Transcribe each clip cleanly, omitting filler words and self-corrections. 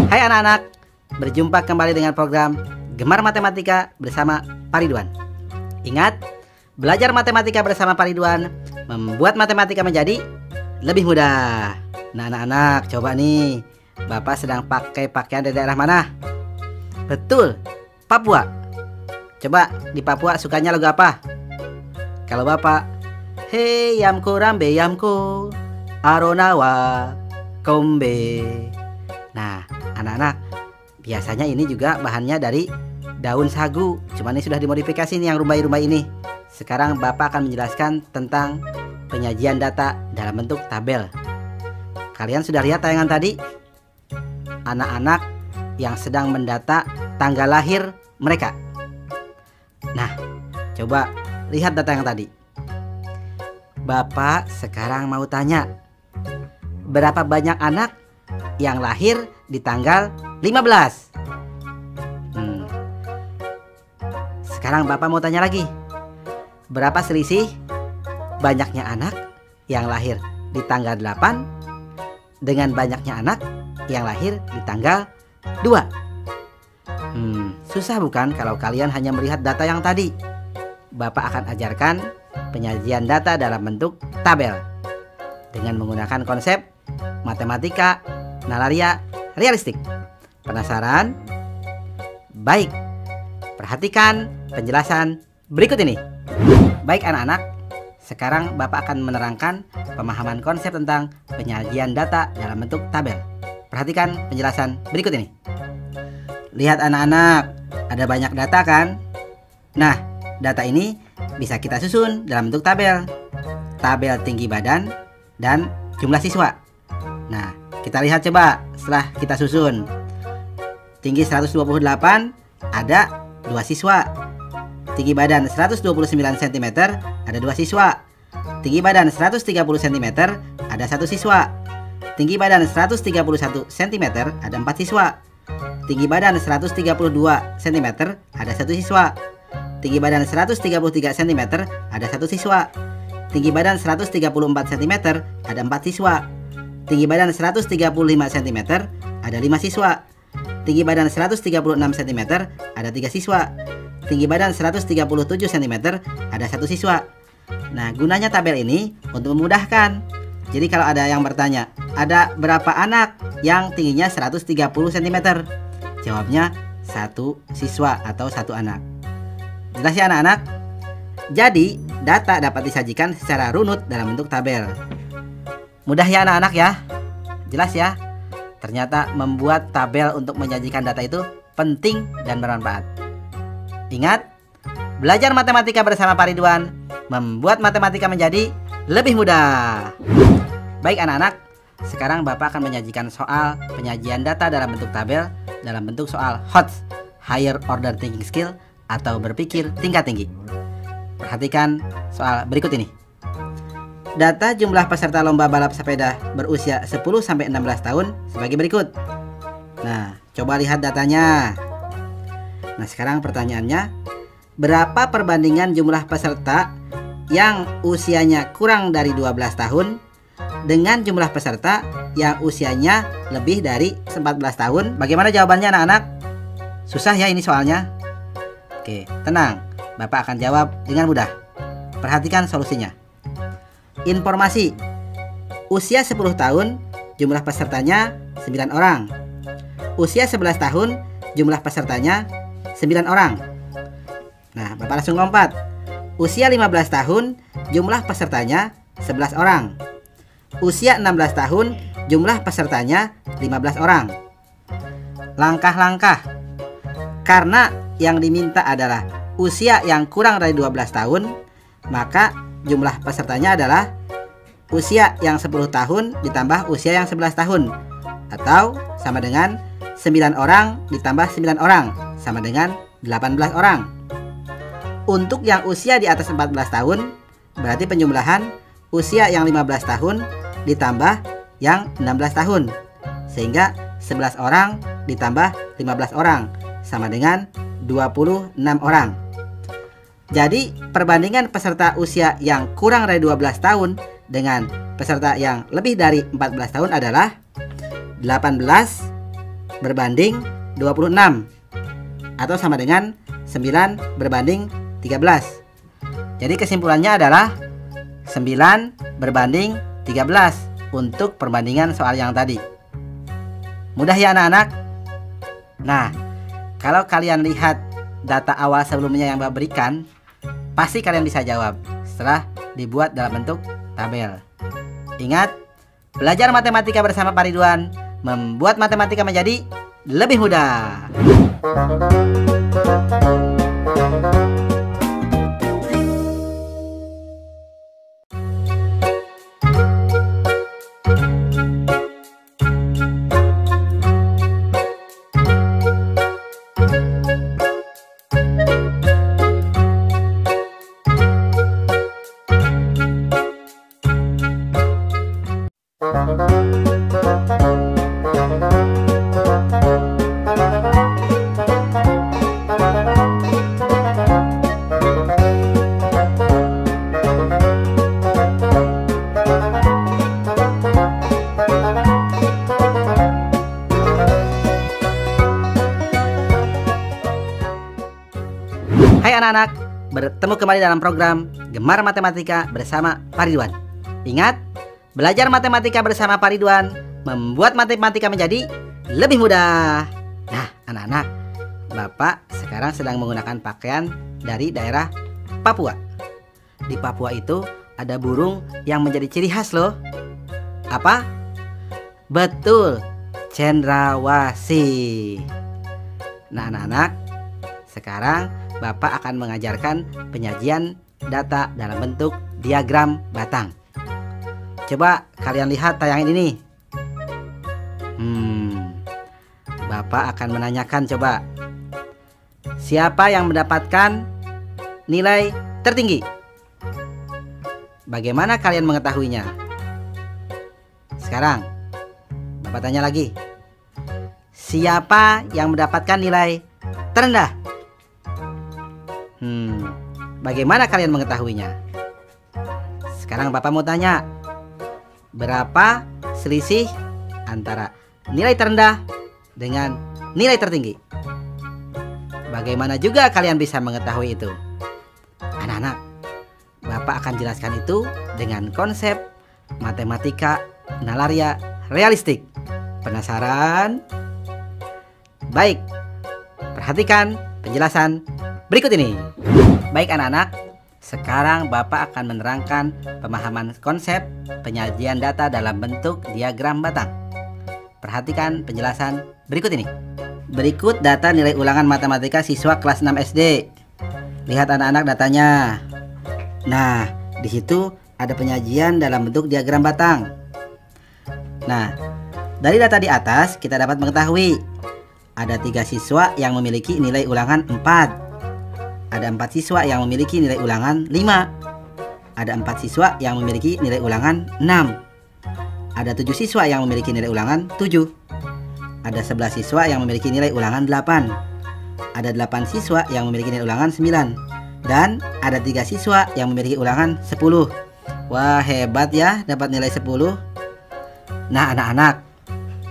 Hai anak-anak, berjumpa kembali dengan program Gemar Matematika bersama Pak Ridwan. Ingat, belajar matematika bersama Pak Ridwan membuat matematika menjadi lebih mudah. Nah anak-anak, coba nih, Bapak sedang pakai pakaian dari daerah mana? Betul, Papua. Coba di Papua sukanya lagu apa? Kalau Bapak, Hey yamko rambe yamko aronawa kombe. Nah anak-anak, biasanya ini juga bahannya dari daun sagu. Cuman ini sudah dimodifikasi nih yang rumbai-rumbai ini. Sekarang Bapak akan menjelaskan tentang penyajian data dalam bentuk tabel. Kalian sudah lihat tayangan tadi? Anak-anak yang sedang mendata tanggal lahir mereka. Nah, coba lihat data yang tadi. Bapak sekarang mau tanya, berapa banyak anak yang lahir di tanggal 15? Sekarang Bapak mau tanya lagi, berapa selisih banyaknya anak yang lahir di tanggal 8 dengan banyaknya anak yang lahir di tanggal 2? Susah bukan kalau kalian hanya melihat data yang tadi? Bapak akan ajarkan penyajian data dalam bentuk tabel dengan menggunakan konsep matematika nalaria realistik. Penasaran? Baik, perhatikan penjelasan berikut ini. Baik anak-anak, sekarang Bapak akan menerangkan pemahaman konsep tentang penyajian data dalam bentuk tabel. Perhatikan penjelasan berikut ini. Lihat anak-anak, ada banyak data kan? Nah, data ini bisa kita susun dalam bentuk tabel. Tabel tinggi badan dan jumlah siswa. Nah, kita lihat coba setelah kita susun. Tinggi 128, ada 2 siswa. Tinggi badan 129 cm, ada 2 siswa. Tinggi badan 130 cm, ada 1 siswa. Tinggi badan 131 cm, ada 4 siswa. Tinggi badan 132 cm, ada 1 siswa. Tinggi badan 133 cm, ada 1 siswa. Tinggi badan 134 cm, ada 4 siswa. Tinggi badan 135 cm, ada 5 siswa. Tinggi badan 136 cm, ada 3 siswa. Tinggi badan 137 cm, ada 1 siswa. Nah, gunanya tabel ini untuk memudahkan. Jadi kalau ada yang bertanya, ada berapa anak yang tingginya 130 cm? Jawabnya 1 siswa atau 1 anak. Jelas ya anak-anak? Jadi, data dapat disajikan secara runut dalam bentuk tabel. Mudah ya anak-anak ya? Jelas ya? Ternyata membuat tabel untuk menyajikan data itu penting dan bermanfaat. Ingat, belajar matematika bersama Pak Ridwan membuat matematika menjadi lebih mudah. Baik anak-anak, sekarang Bapak akan menyajikan soal penyajian data dalam bentuk tabel dalam bentuk soal HOTS, Higher Order Thinking Skill, atau berpikir tingkat tinggi. Perhatikan soal berikut ini. Data jumlah peserta lomba balap sepeda berusia 10-16 tahun sebagai berikut. Nah, coba lihat datanya. Nah, sekarang pertanyaannya, berapa perbandingan jumlah peserta yang usianya kurang dari 12 tahun dengan jumlah peserta yang usianya lebih dari 14 tahun? Bagaimana jawabannya anak-anak? Susah ya ini soalnya? Oke, tenang, Bapak akan jawab dengan mudah. Perhatikan solusinya. Informasi, usia 10 tahun, jumlah pesertanya 9 orang. Usia 11 tahun, jumlah pesertanya 9 orang. Nah, Bapak langsung lompat. Usia 15 tahun, jumlah pesertanya 11 orang. Usia 16 tahun, jumlah pesertanya 15 orang. Langkah-langkah. Karena yang diminta adalah usia yang kurang dari 12 tahun, maka jumlah pesertanya adalah usia yang 10 tahun ditambah usia yang 11 tahun, atau sama dengan 9 orang ditambah 9 orang, sama dengan 18 orang. Untuk yang usia di atas 14 tahun, berarti penjumlahan usia yang 15 tahun ditambah yang 16 tahun, sehingga 11 orang ditambah 15 orang, sama dengan 26 orang. Jadi perbandingan peserta usia yang kurang dari 12 tahun dengan peserta yang lebih dari 14 tahun adalah 18 berbanding 26 atau sama dengan 9 berbanding 13. Jadi kesimpulannya adalah 9 berbanding 13 untuk perbandingan soal yang tadi. Mudah ya anak-anak? Nah, kalau kalian lihat data awal sebelumnya yang Bapak berikan, pasti kalian bisa jawab setelah dibuat dalam bentuk tabel. Ingat, belajar matematika bersama Pak Ridwan membuat matematika menjadi lebih mudah. Hai anak-anak, bertemu kembali dalam program Gemar Matematika bersama Pak Ridwan. Ingat, belajar matematika bersama Pak Ridwan membuat matematika menjadi lebih mudah. Nah anak-anak, Bapak sekarang sedang menggunakan pakaian dari daerah Papua. Di Papua itu ada burung yang menjadi ciri khas loh. Apa? Betul, cendrawasih. Nah anak-anak, sekarang Bapak akan mengajarkan penyajian data dalam bentuk diagram batang. Coba kalian lihat tayangan ini. Bapak akan menanyakan, coba, siapa yang mendapatkan nilai tertinggi? Bagaimana kalian mengetahuinya? Sekarang Bapak tanya lagi, siapa yang mendapatkan nilai terendah? Bagaimana kalian mengetahuinya? Sekarang Bapak mau tanya, berapa selisih antara nilai terendah dengan nilai tertinggi? Bagaimana juga kalian bisa mengetahui itu? Anak-anak, Bapak akan jelaskan itu dengan konsep matematika nalaria realistik. Penasaran? Baik, perhatikan penjelasan berikut ini. Baik anak-anak, sekarang Bapak akan menerangkan pemahaman konsep penyajian data dalam bentuk diagram batang. Perhatikan penjelasan berikut ini. Berikut data nilai ulangan matematika siswa kelas 6 SD. Lihat anak-anak datanya. Nah, di situ ada penyajian dalam bentuk diagram batang. Nah, dari data di atas kita dapat mengetahui ada 3 siswa yang memiliki nilai ulangan 4. Ada 4 siswa yang memiliki nilai ulangan 5. Ada 4 siswa yang memiliki nilai ulangan 6. Ada 7 siswa yang memiliki nilai ulangan 7. Ada 11 siswa yang memiliki nilai ulangan 8. Ada 8 siswa yang memiliki nilai ulangan 9. Dan ada 3 siswa yang memiliki ulangan 10. Wah, hebat ya dapat nilai 10. Nah anak-anak,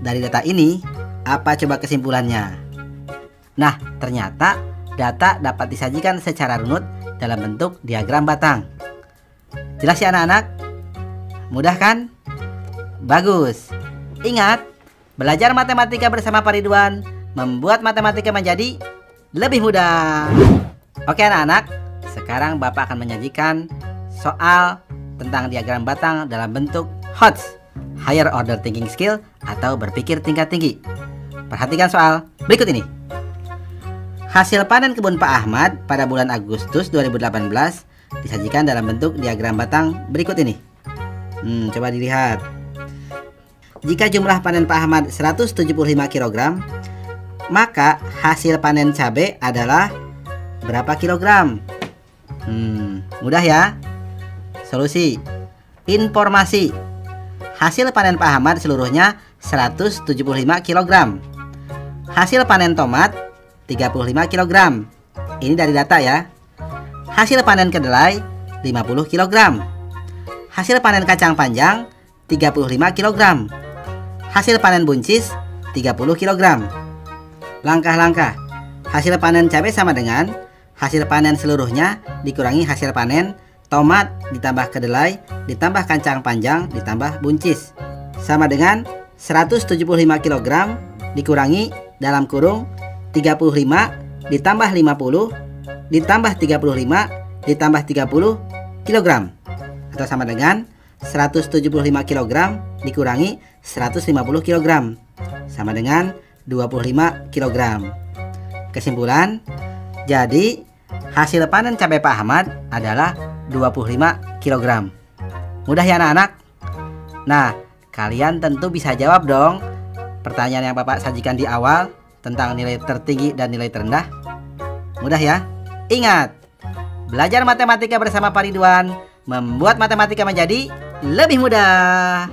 dari data ini apa coba kesimpulannya? Nah, ternyata data dapat disajikan secara runut dalam bentuk diagram batang. Jelas ya anak-anak? Mudah kan? Bagus. Ingat, belajar matematika bersama Pak Ridwan membuat matematika menjadi lebih mudah. Oke anak-anak, sekarang Bapak akan menyajikan soal tentang diagram batang dalam bentuk HOTS, Higher Order Thinking Skill atau berpikir tingkat tinggi. Perhatikan soal berikut ini. Hasil panen kebun Pak Ahmad pada bulan Agustus 2018 disajikan dalam bentuk diagram batang berikut ini. Coba dilihat. Jika jumlah panen Pak Ahmad 175 kg, maka hasil panen cabai adalah berapa kilogram? Mudah ya. Solusi. Informasi. Hasil panen Pak Ahmad seluruhnya 175 kg. Hasil panen tomat 35 kg. Ini dari data ya. Hasil panen kedelai 50 kg. Hasil panen kacang panjang 35 kg. Hasil panen buncis 30 kg. Langkah-langkah. Hasil panen cabai sama dengan hasil panen seluruhnya dikurangi hasil panen tomat ditambah kedelai ditambah kacang panjang ditambah buncis, sama dengan 175 kg dikurangi dalam kurung 35 ditambah 50 ditambah 35 ditambah 30 kg, atau sama dengan 175 kg dikurangi 150 kg, sama dengan 25 kg. Kesimpulan, jadi hasil panen cabai Pak Ahmad adalah 25 kg. Mudah ya anak-anak? Nah, kalian tentu bisa jawab dong pertanyaan yang Bapak sajikan di awal tentang nilai tertinggi dan nilai terendah. Mudah ya? Ingat, belajar matematika bersama Pak Ridwan membuat matematika menjadi lebih mudah.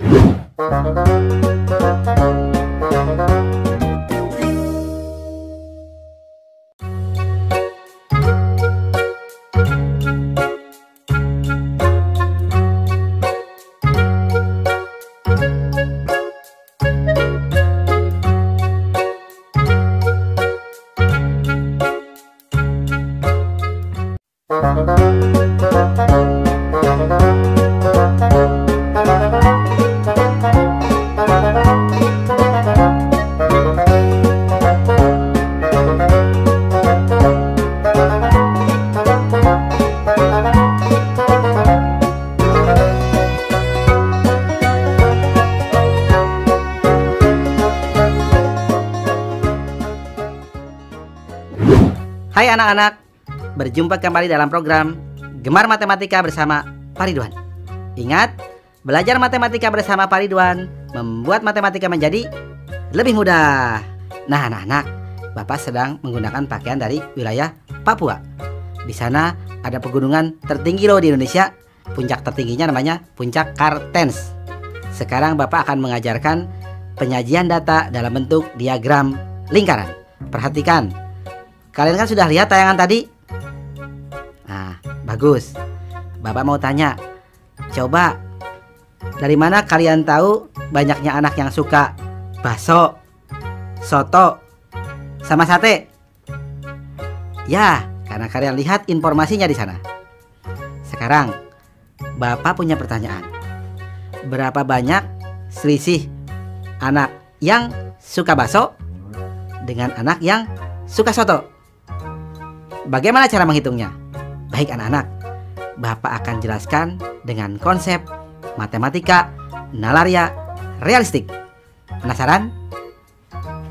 Hai anak-anak, berjumpa kembali dalam program Gemar Matematika bersama Pak Ridwan. Ingat, belajar matematika bersama Pak Ridwan membuat matematika menjadi lebih mudah. Nah anak-anak, Bapak sedang menggunakan pakaian dari wilayah Papua. Di sana ada pegunungan tertinggi loh di Indonesia. Puncak tertingginya namanya Puncak Kartens. Sekarang Bapak akan mengajarkan penyajian data dalam bentuk diagram lingkaran. Perhatikan. Kalian kan sudah lihat tayangan tadi? Nah, bagus. Bapak mau tanya, coba dari mana kalian tahu banyaknya anak yang suka bakso, soto, sama sate? Ya, karena kalian lihat informasinya di sana. Sekarang, Bapak punya pertanyaan. Berapa banyak selisih anak yang suka bakso dengan anak yang suka soto? Bagaimana cara menghitungnya? Baik anak-anak, Bapak akan jelaskan dengan konsep matematika nalaria realistik. Penasaran?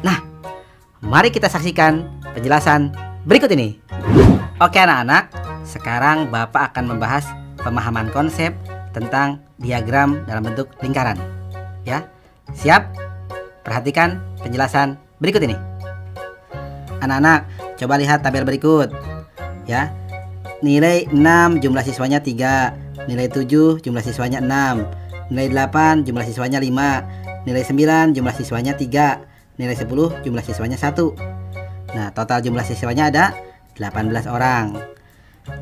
Nah, mari kita saksikan penjelasan berikut ini. Oke anak-anak, sekarang Bapak akan membahas pemahaman konsep tentang diagram dalam bentuk lingkaran. Ya, siap? Perhatikan penjelasan berikut ini. Anak-anak, coba lihat tabel berikut. Ya. Nilai 6 jumlah siswanya 3, nilai 7 jumlah siswanya 6, nilai 8 jumlah siswanya 5, nilai 9 jumlah siswanya 3, nilai 10 jumlah siswanya 1. Nah, total jumlah siswanya ada 18 orang.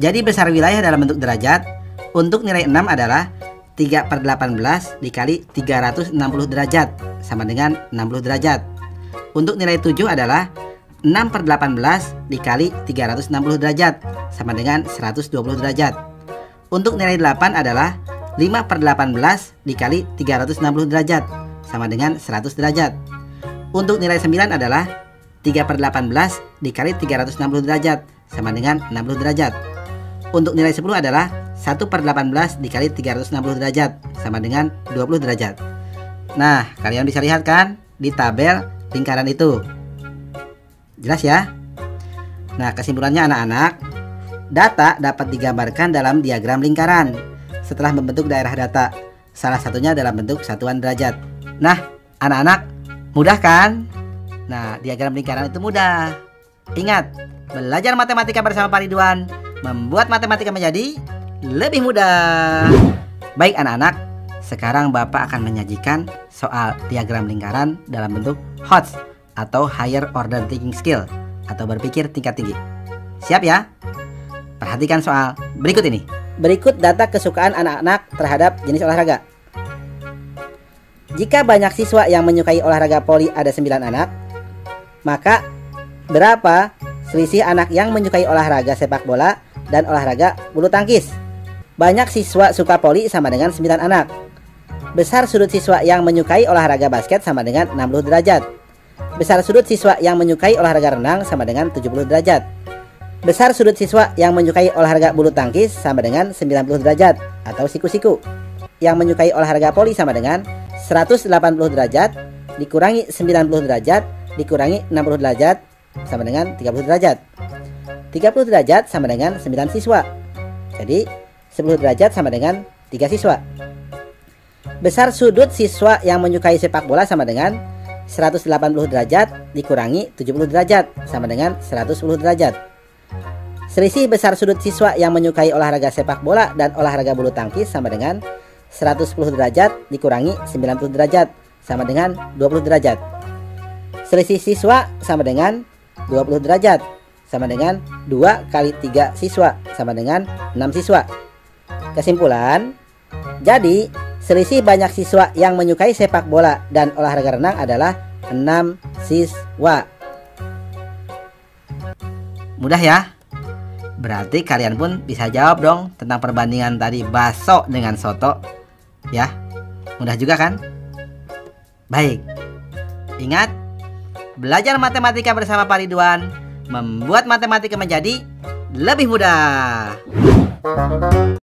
Jadi besar wilayah dalam bentuk derajat untuk nilai 6 adalah 3/18 dikali 360 derajat sama dengan 60 derajat. Untuk nilai 7 adalah 6/18 dikali 360 derajat sama dengan 120 derajat. Untuk nilai 8 adalah 5/18 dikali 360 derajat sama dengan 100 derajat. Untuk nilai 9 adalah 3/18 dikali 360 derajat sama dengan 60 derajat. Untuk nilai 10 adalah 1/18 dikali 360 derajat sama dengan 20 derajat. Nah, kalian bisa lihat kan di tabel lingkaran itu. Jelas ya? Nah, kesimpulannya anak-anak, data dapat digambarkan dalam diagram lingkaran setelah membentuk daerah data. Salah satunya dalam bentuk satuan derajat. Nah, anak-anak, mudah kan? Nah, diagram lingkaran itu mudah. Ingat, belajar matematika bersama Pak Ridwan membuat matematika menjadi lebih mudah. Baik anak-anak, sekarang Bapak akan menyajikan soal diagram lingkaran dalam bentuk HOTS atau Higher Order Thinking Skill atau berpikir tingkat tinggi. Siap ya? Perhatikan soal berikut ini. Berikut data kesukaan anak-anak terhadap jenis olahraga. Jika banyak siswa yang menyukai olahraga voli ada 9 anak, maka berapa selisih anak yang menyukai olahraga sepak bola dan olahraga bulu tangkis? Banyak siswa suka voli sama dengan 9 anak. Besar sudut siswa yang menyukai olahraga basket sama dengan 60 derajat. Besar sudut siswa yang menyukai olahraga renang sama dengan 70 derajat. Besar sudut siswa yang menyukai olahraga bulu tangkis sama dengan 90 derajat atau siku-siku. Yang menyukai olahraga voli sama dengan 180 derajat dikurangi 90 derajat dikurangi 60 derajat sama dengan 30 derajat. 30 derajat sama dengan 9 siswa. Jadi 10 derajat sama dengan 3 siswa. Besar sudut siswa yang menyukai sepak bola sama dengan 180 derajat dikurangi 70 derajat sama dengan 110 derajat. Selisih besar sudut siswa yang menyukai olahraga sepak bola dan olahraga bulu tangkis sama dengan 110 derajat dikurangi 90 derajat sama dengan 20 derajat. Selisih siswa sama dengan 20 derajat sama dengan 2 kali 3 siswa sama dengan 6 siswa. Kesimpulan, jadi selisih banyak siswa yang menyukai sepak bola dan olahraga renang adalah 6 siswa. Mudah ya? Berarti kalian pun bisa jawab dong tentang perbandingan tadi bakso dengan soto. Ya, mudah juga kan? Baik, ingat, belajar matematika bersama Pak Ridwan membuat matematika menjadi lebih mudah.